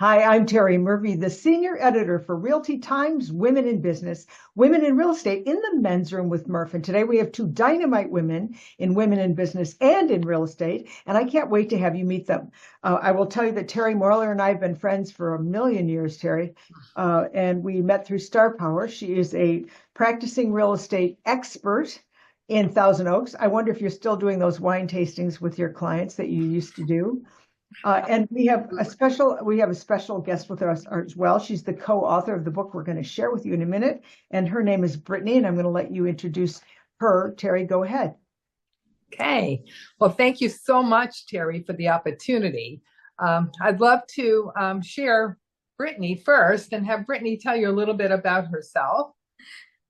Hi, I'm Terry Murphy, the senior editor for Realty Times Women in Business, Women in Real Estate in the men's room with Murph. And today we have two dynamite women in business and in real estate. And I can't wait to have you meet them. I will tell you that Terry Moerler and I have been friends for a million years, Terry. And we met through Star Power. She is a practicing real estate expert in Thousand Oaks. I wonder if you're still doing those wine tastings with your clients that you used to do. And we have a special guest with us as well. She's the co-author of the book we're going to share with you in a minute, and her name is Brittany, and I'm going to let you introduce her. Terry, go ahead. Okay. Well, thank you so much, Terry, for the opportunity. I'd love to share Brittany first and have Brittany tell you a little bit about herself.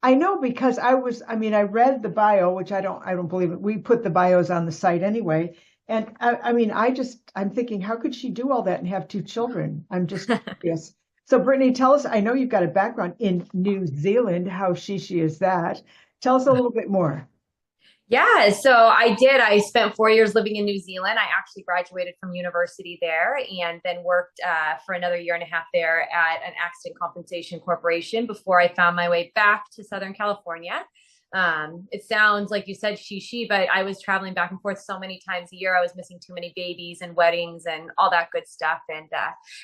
I know because I read the bio, which I don't believe it. We put the bios on the site anyway. And I'm thinking, how could she do all that and have two children? I'm just curious. So Brittany, tell us, I know you've got a background in New Zealand. How she is that? Tell us a little bit more. Yeah, so I did. I spent 4 years living in New Zealand. I actually graduated from university there and then worked for another year and a half there at an accident compensation corporation before I found my way back to Southern California. It sounds like you said she, but I was traveling back and forth so many times a year. I was missing too many babies and weddings and all that good stuff. And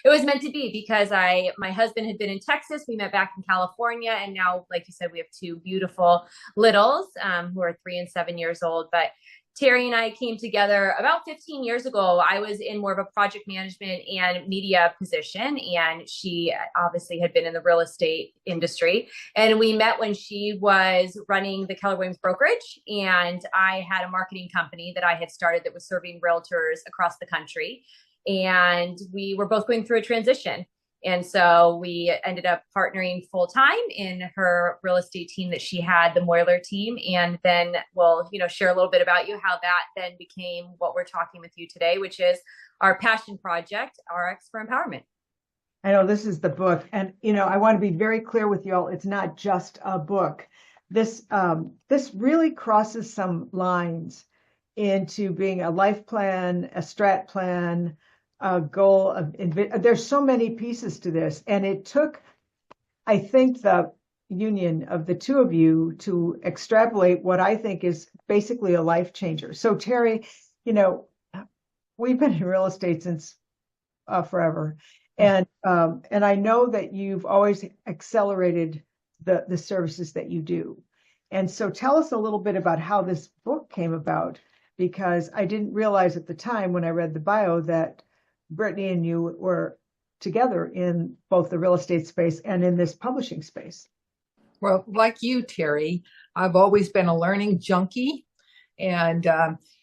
it was meant to be because my husband had been in Texas. We met back in California. And now, like you said, we have two beautiful littles who are 3 and 7 years old. But Terry and I came together about 15 years ago. I was in more of a project management and media position, and she obviously had been in the real estate industry. And we met when she was running the Keller Williams brokerage, and I had a marketing company that I had started that was serving realtors across the country. And we were both going through a transition. And so we ended up partnering full time in her real estate team that she had, the Moerler team. And then we'll, share a little bit about you, how that then became what we're talking with you today, which is our passion project, RX for Empowerment. I know this is the book. And, I want to be very clear with you all. It's not just a book. This really crosses some lines into being a life plan, a strat plan, a goal of there's so many pieces to this, and it took, I think, the union of the two of you to extrapolate what I think is basically a life changer. So Terry, we've been in real estate since forever, and I know that you've always accelerated the services that you do, and so tell us a little bit about how this book came about, because I didn't realize at the time when I read the bio that Brittany and you were together in both the real estate space and in this publishing space. Well, like you, Terry, I've always been a learning junkie. And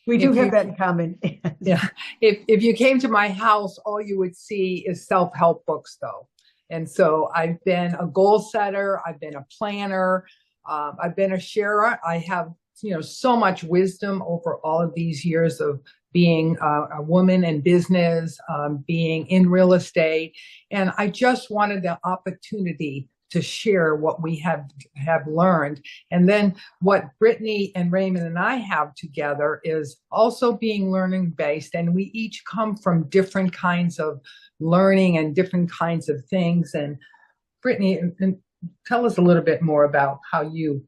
we do have that in common. Yeah. If you came to my house, all you would see is self-help books, though. And so I've been a goal setter. I've been a planner. I've been a sharer. I have, so much wisdom over all of these years of being a woman in business, being in real estate. And I just wanted the opportunity to share what we have learned. And then what Brittany and Raymond and I have together is also being learning based. And we each come from different kinds of learning and different kinds of things. And Brittany, tell us a little bit more about how you...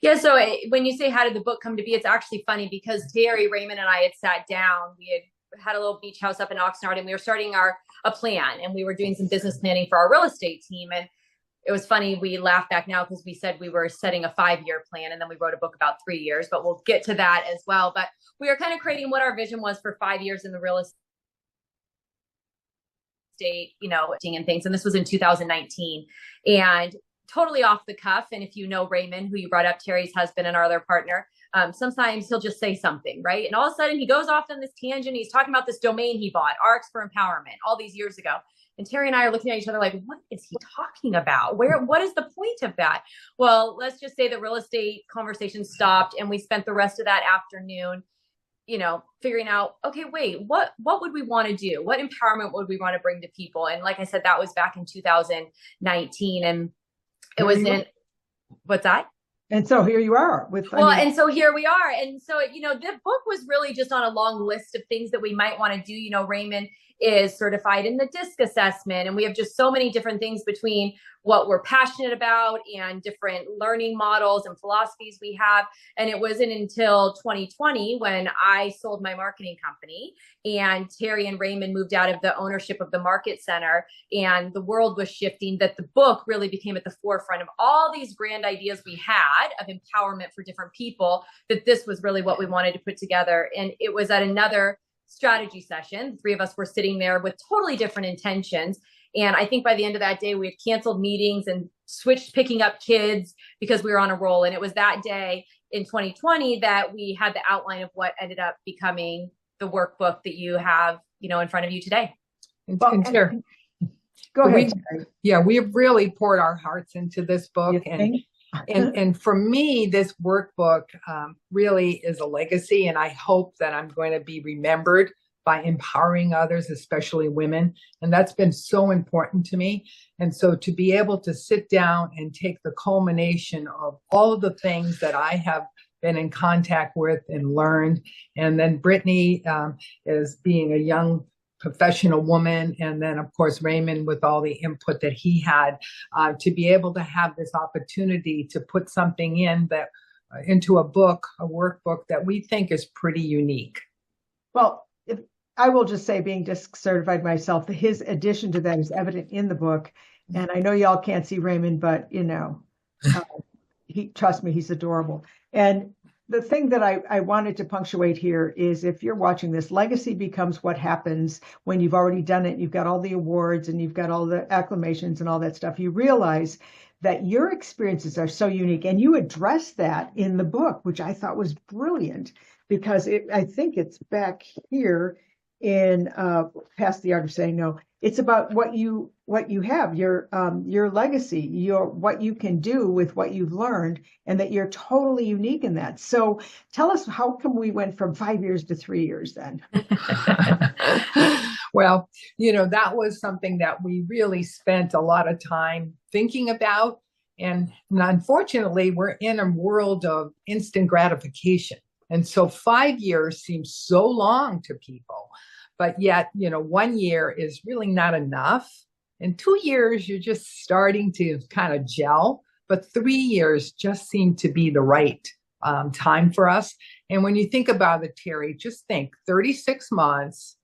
Yeah, so when you say how did the book come to be, it's actually funny because Terry, Raymond, and I had sat down. We had a little beach house up in Oxnard, and we were starting a plan, and we were doing some business planning for our real estate team. And it was funny, we laugh back now because we said we were setting a 5-year plan, and then we wrote a book about 3 years, but we'll get to that as well. But we were kind of creating what our vision was for 5 years in the real estate, and things. And this was in 2019. And totally off the cuff. And if you know Raymond, who you brought up, Terry's husband and our other partner, sometimes he'll just say something, right? And all of a sudden he goes off on this tangent. He's talking about this domain he bought, RX for Empowerment, all these years ago. And Terry and I are looking at each other like, what is he talking about? What is the point of that? Well, let's just say the real estate conversation stopped, and we spent the rest of that afternoon, figuring out, okay, wait, what would we want to do? What empowerment would we want to bring to people? And like I said, that was back in 2019. And it was in, what's that? And so here you are and so here we are. And so, the book was really just on a long list of things that we might want to do. Raymond is certified in the DISC assessment. And we have just so many different things between what we're passionate about and different learning models and philosophies we have. And it wasn't until 2020 when I sold my marketing company and Terry and Raymond moved out of the ownership of the market center and the world was shifting, that the book really became at the forefront of all these grand ideas we had of empowerment for different people, that this was really what we wanted to put together. And it was at another strategy session. The three of us were sitting there with totally different intentions. And I think by the end of that day, we had canceled meetings and switched picking up kids because we were on a roll. And it was that day in 2020 that we had the outline of what ended up becoming the workbook that you have, in front of you today. And Terry, Go ahead. we have really poured our hearts into this book. And for me, this workbook really is a legacy. And I hope that I'm going to be remembered by empowering others, especially women. And that's been so important to me. And so to be able to sit down and take the culmination of all of the things that I have been in contact with and learned. And then Brittany is being a young professional woman. And then, of course, Raymond with all the input that he had, to be able to have this opportunity to put something into a book, a workbook that we think is pretty unique. Well, I will just say, being DISC certified myself, his addition to that is evident in the book. And I know y'all can't see Raymond, but trust me, he's adorable. And the thing that I wanted to punctuate here is, if you're watching this, legacy becomes what happens when you've already done it. You've got all the awards and you've got all the acclamations and all that stuff. You realize that your experiences are so unique, and you address that in the book, which I thought was brilliant, because I think it's back here in Past the Art of Saying No. It's about what you have, your legacy, what you can do with what you've learned, and that you're totally unique in that. So tell us, how come we went from 5 years to 3 years then? Well, that was something that we really spent a lot of time thinking about. And unfortunately, we're in a world of instant gratification. And so 5 years seems so long to people. But yet, 1 year is really not enough. In 2 years, you're just starting to kind of gel. But 3 years just seem to be the right time for us. And when you think about it, Terry, just think 36 months,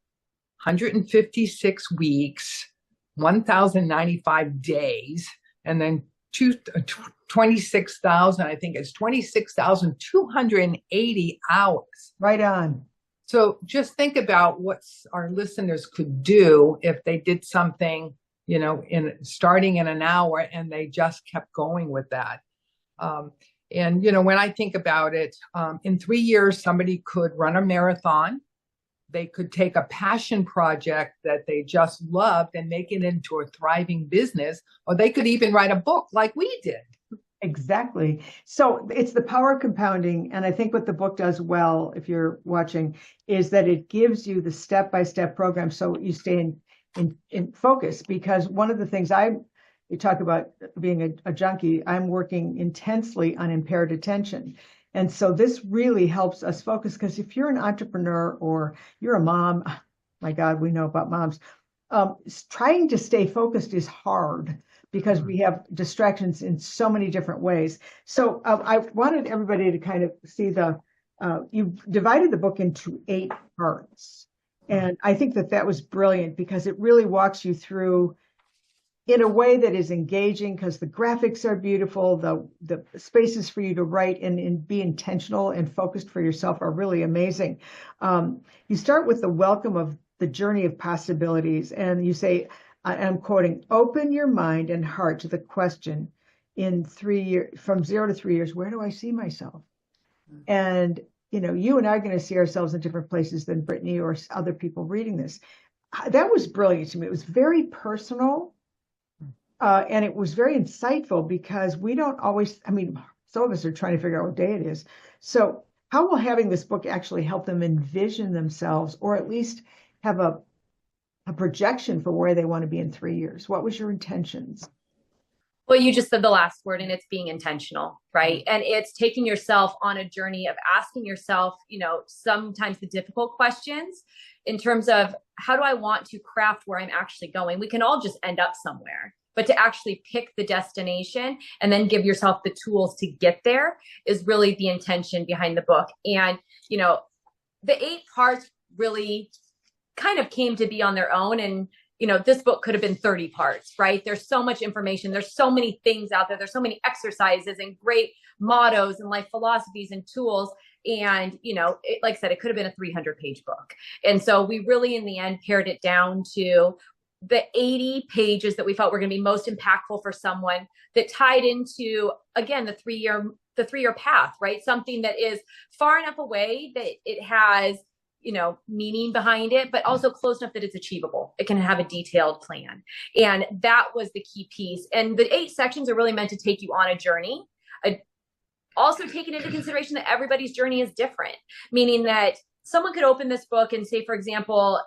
156 weeks, 1,095 days, and then 26,000, I think it's 26,280 hours. Right on. So just think about what our listeners could do if they did something, starting in an hour, and they just kept going with that. And when I think about it, in 3 years, somebody could run a marathon. They could take a passion project that they just loved and make it into a thriving business, or they could even write a book like we did. Exactly. So it's the power of compounding. And I think what the book does well, if you're watching, is that it gives you the step-by-step program so you stay in focus. Because one of the things you talk about being a junkie, I'm working intensely on impaired attention. And so this really helps us focus, because if you're an entrepreneur or you're a mom, my God, we know about moms, trying to stay focused is hard, because we have distractions in so many different ways. So I wanted everybody to kind of see you've divided the book into 8 parts. And I think that was brilliant, because it really walks you through in a way that is engaging, because the graphics are beautiful, the spaces for you to write and be intentional and focused for yourself are really amazing. You start with the welcome of the journey of possibilities, and you say, I'm quoting, "Open your mind and heart to the question in 3 years, from 0 to 3 years, where do I see myself?" And, you and I are going to see ourselves in different places than Brittany or other people reading this. That was brilliant to me. It was very personal, and it was very insightful, because we don't always, some of us are trying to figure out what day it is. So how will having this book actually help them envision themselves, or at least have a projection for where they want to be in 3 years? What was your intentions? Well, you just said the last word, and it's being intentional, right? And it's taking yourself on a journey of asking yourself, sometimes the difficult questions. in terms of how do I want to craft where I'm actually going? We can all just end up somewhere, but to actually pick the destination and then give yourself the tools to get there is really the intention behind the book. And, you know, the 8 parts really kind of came to be on their own. And, you know, this book could have been 30 parts, right? There's so much information. There's so many things out there. There's so many exercises and great mottos and life philosophies and tools. And, you know, like I said, it could have been a 300-page book. And so we really, in the end, pared it down to the 80 pages that we felt were going to be most impactful for someone, that tied into, again, the three-year path, right? Something that is far enough away that it has, you know, meaning behind it, but also close enough that it's achievable. It can have a detailed plan. And that was the key piece. And the 8 sections are really meant to take you on a journey. Also taking into consideration that everybody's journey is different, meaning that someone could open this book and say, for example,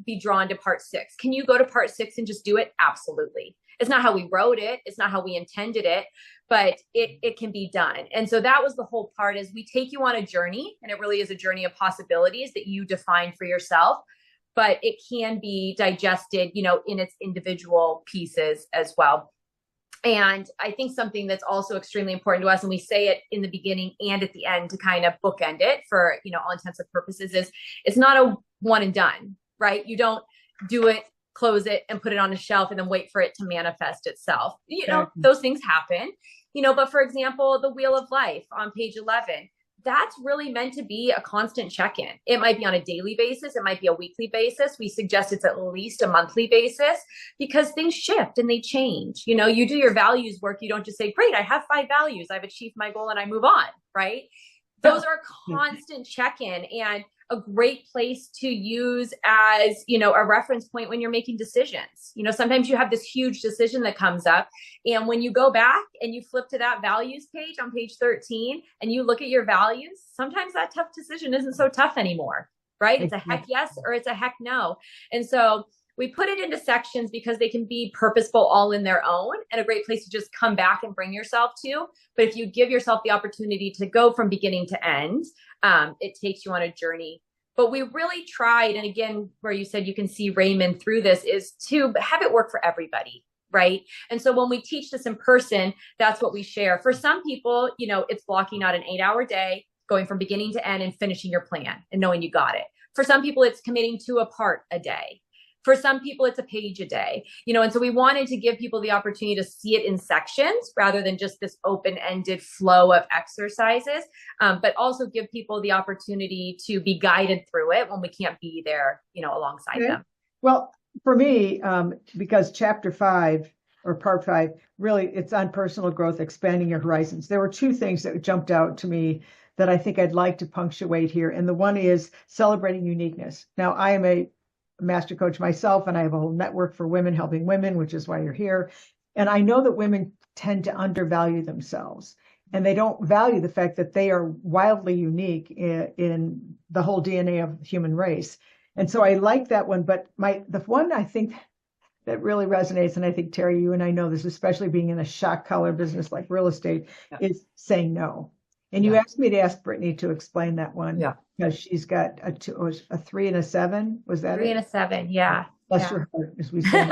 be drawn to part 6. Can you go to part 6 and just do it? Absolutely. It's not how we wrote it. It's not how we intended it, but it can be done. And so that was the whole part, is we take you on a journey, and it really is a journey of possibilities that you define for yourself, but it can be digested, you know, in its individual pieces as well. And I think something that's also extremely important to us, and we say it in the beginning and at the end to kind of bookend it for, you know, all intents and purposes, is it's not a one and done, right? You don't do it, close it, and put it on a shelf and then wait for it to manifest itself. You know, those things happen, you know, but for example, the Wheel of Life on page 11, that's really meant to be a constant check-in. It might be on a daily basis. It might be a weekly basis. We suggest it's at least a monthly basis, because things shift and they change. You know, you do your values work. You don't just say, great, I have 5 values. I've achieved my goal and I move on, right? Those are constant check-in, and a great place to use as, you know, a reference point when you're making decisions. You know, sometimes you have this huge decision that comes up, and when you go back and you flip to that values page on page 13 and you look at your values, sometimes that tough decision isn't so tough anymore, right? It's a heck yes or it's a heck no. And so we put it into sections because they can be purposeful all in their own, and a great place to just come back and bring yourself to. But if you give yourself the opportunity to go from beginning to end, it takes you on a journey. But we really tried, and again, where you said you can see Raymond through this, is to have it work for everybody, right? And so when we teach this in person, that's what we share. For some people, you know, it's blocking out an 8-hour day, going from beginning to end and finishing your plan and knowing you got it. For some people, it's committing to a part a day. For some people, it's a page a day, you know, and so we wanted to give people the opportunity to see it in sections rather than just this open-ended flow of exercises, but also give people the opportunity to be guided through it when we can't be there, you know, alongside them. Well, for me, because chapter 5 or part 5, really, it's on personal growth, expanding your horizons. There were 2 things that jumped out to me that I think I'd like to punctuate here. And the one is celebrating uniqueness. Now, I am a master coach myself, and I have a whole network for women helping women, which is why you're here. And I know that women tend to undervalue themselves, and they don't value the fact that they are wildly unique in the whole DNA of the human race. And so I like that one. But the one I think that really resonates, and I think, Terry, you and I know this, especially being in a shot collar business like real estate, is saying no. And you asked me to ask Brittany to explain that one. Yeah. Because she's got a 3 and a 7. Was that 3 and a 7? Yeah. Bless your heart, as we say.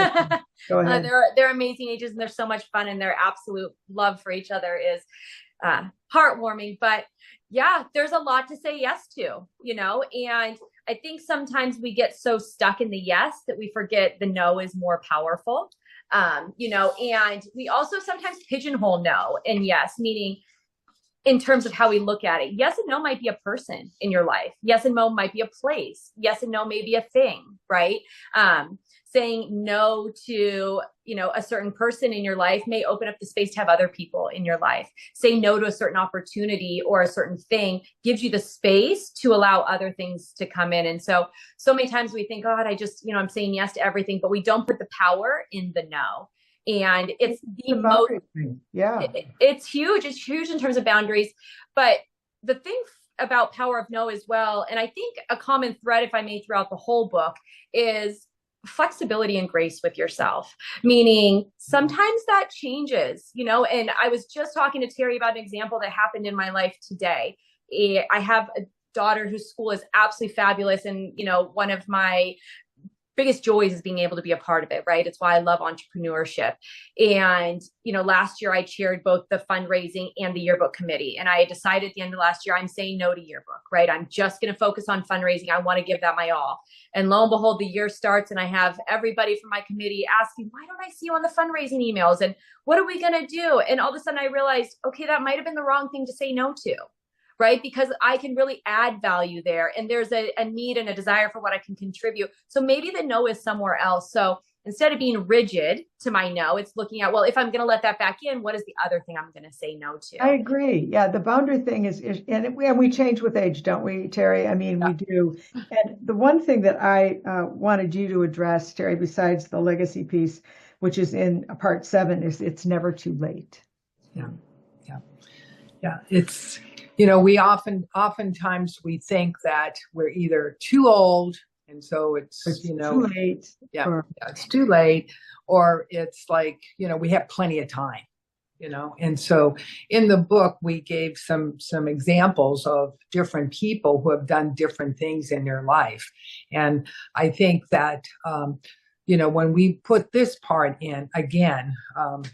Go ahead. They're amazing ages, and they're so much fun, and their absolute love for each other is heartwarming. But yeah, there's a lot to say yes to, you know, and I think sometimes we get so stuck in the yes that we forget the no is more powerful, you know, and we also sometimes pigeonhole no and yes, meaning in terms of how we look at it. Yes and no might be a person in your life. Yes and no might be a place. Yes and no may be a thing, right? Saying no to, you know, a certain person in your life may open up the space to have other people in your life. Saying no to a certain opportunity or a certain thing gives you the space to allow other things to come in. And so many times we think, God, I just, you know, I'm saying yes to everything, but we don't put the power in the no. And it's the most, it's huge. It's huge in terms of boundaries. But the thing about power of no as well, and I think a common thread, if I may, throughout the whole book, is flexibility and grace with yourself. Meaning sometimes that changes, you know, and I was just talking to Terry about an example that happened in my life today. I have a daughter whose school is absolutely fabulous. And, you know, one of my biggest joys is being able to be a part of it, right? It's why I love entrepreneurship. And, you know, last year I chaired both the fundraising and the yearbook committee. And I decided at the end of last year, I'm saying no to yearbook, right? I'm just going to focus on fundraising. I want to give that my all. And lo and behold, the year starts and I have everybody from my committee asking, why don't I see you on the fundraising emails? And what are we going to do? And all of a sudden I realized, okay, that might've been the wrong thing to say no to. Right? Because I can really add value there. And there's a need and a desire for what I can contribute. So maybe the no is somewhere else. So instead of being rigid to my no, it's looking at, well, if I'm going to let that back in, what is the other thing I'm going to say no to? I agree. Yeah. The boundary thing is and we change with age, don't we, Terry? I mean, we do. And the one thing that I wanted you to address, Terry, besides the legacy piece, which is in part 7, is it's never too late. Yeah. Yeah. Yeah. It's, you know, we oftentimes we think that we're either too old, and so it's you know, too late. Yeah, it's too late, or it's like, you know, we have plenty of time, you know. And so in the book, we gave some examples of different people who have done different things in their life. And I think that, you know, when we put this part in, again,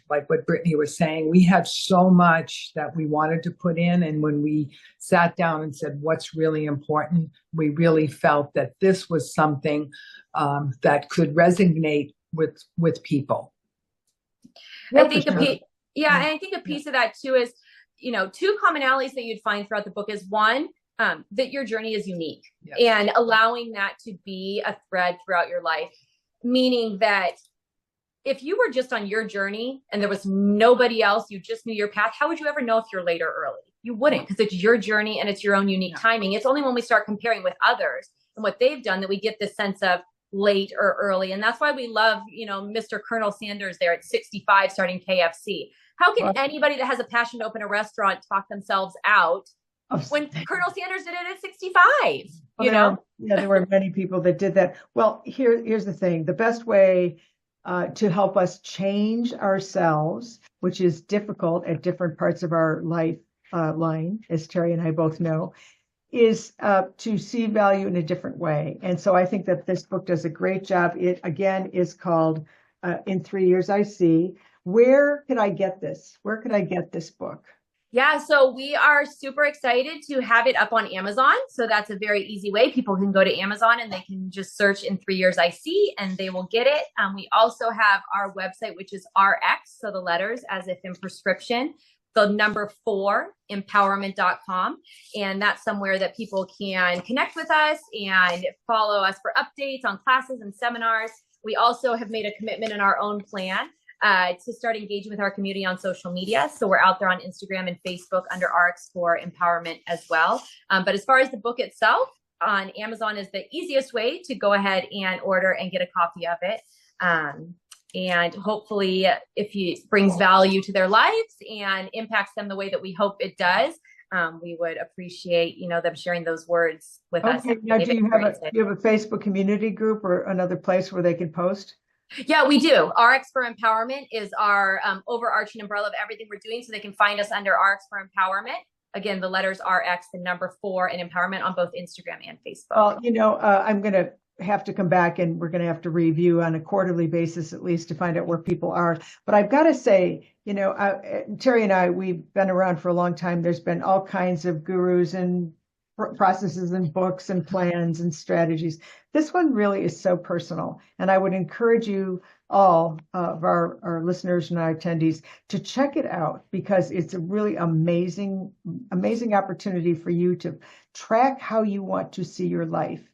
like what Brittany was saying, we had so much that we wanted to put in. And when we sat down and said, what's really important, we really felt that this was something that could resonate with people. I think and I think a piece of that too is, you know, 2 commonalities that you'd find throughout the book is one, that your journey is unique, and allowing that to be a thread throughout your life. Meaning that if you were just on your journey and there was nobody else, you just knew your path, how would you ever know if you're late or early? You wouldn't, because it's your journey and it's your own unique timing. It's only when we start comparing with others and what they've done that we get this sense of late or early. And that's why we love, you know, Mr. Colonel Sanders there at 65 starting KFC. How can anybody that has a passion to open a restaurant talk themselves out when Colonel Sanders did it at 65? You know? Yeah, there were many people that did that. Well, here's the thing. The best way to help us change ourselves, which is difficult at different parts of our life line, as Terry and I both know, is to see value in a different way. And so I think that this book does a great job. It, again, is called In 3 Years I See. Where could I get this? Where could I get this book? Yeah, so we are super excited to have it up on Amazon. So that's a very easy way. People can go to Amazon and they can just search In 3 Years I See and they will get it. We also have our website, which is RX, so the letters as if in prescription, the number 4, empowerment.com. And that's somewhere that people can connect with us and follow us for updates on classes and seminars. We also have made a commitment in our own plan to start engaging with our community on social media. So we're out there on Instagram and Facebook under RX for Empowerment as well. But as far as the book itself, on Amazon is the easiest way to go ahead and order and get a copy of it. And hopefully if it brings value to their lives and impacts them the way that we hope it does, we would appreciate, you know, them sharing those words with us. Now, do you have a Facebook community group or another place where they can post? Yeah, we do. RX for Empowerment is our overarching umbrella of everything we're doing. So they can find us under RX for Empowerment. Again, the letters RX, the number 4, and Empowerment on both Instagram and Facebook. Well, you know, I'm going to have to come back and we're going to have to review on a quarterly basis, at least, to find out where people are. But I've got to say, you know, Terry and I, we've been around for a long time. There's been all kinds of gurus and processes and books and plans and strategies. This one really is so personal. And I would encourage you all of our listeners and our attendees to check it out, because it's a really amazing opportunity for you to track how you want to see your life,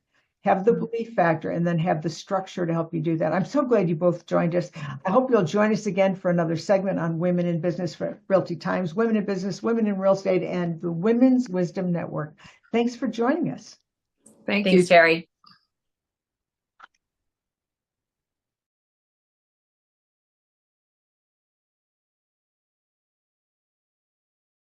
have the belief factor, and then have the structure to help you do that. I'm so glad you both joined us. I hope you'll join us again for another segment on women in business for Realty Times, women in business, women in real estate, and the Women's Wisdom Network. Thanks for joining us. Thanks, Terry.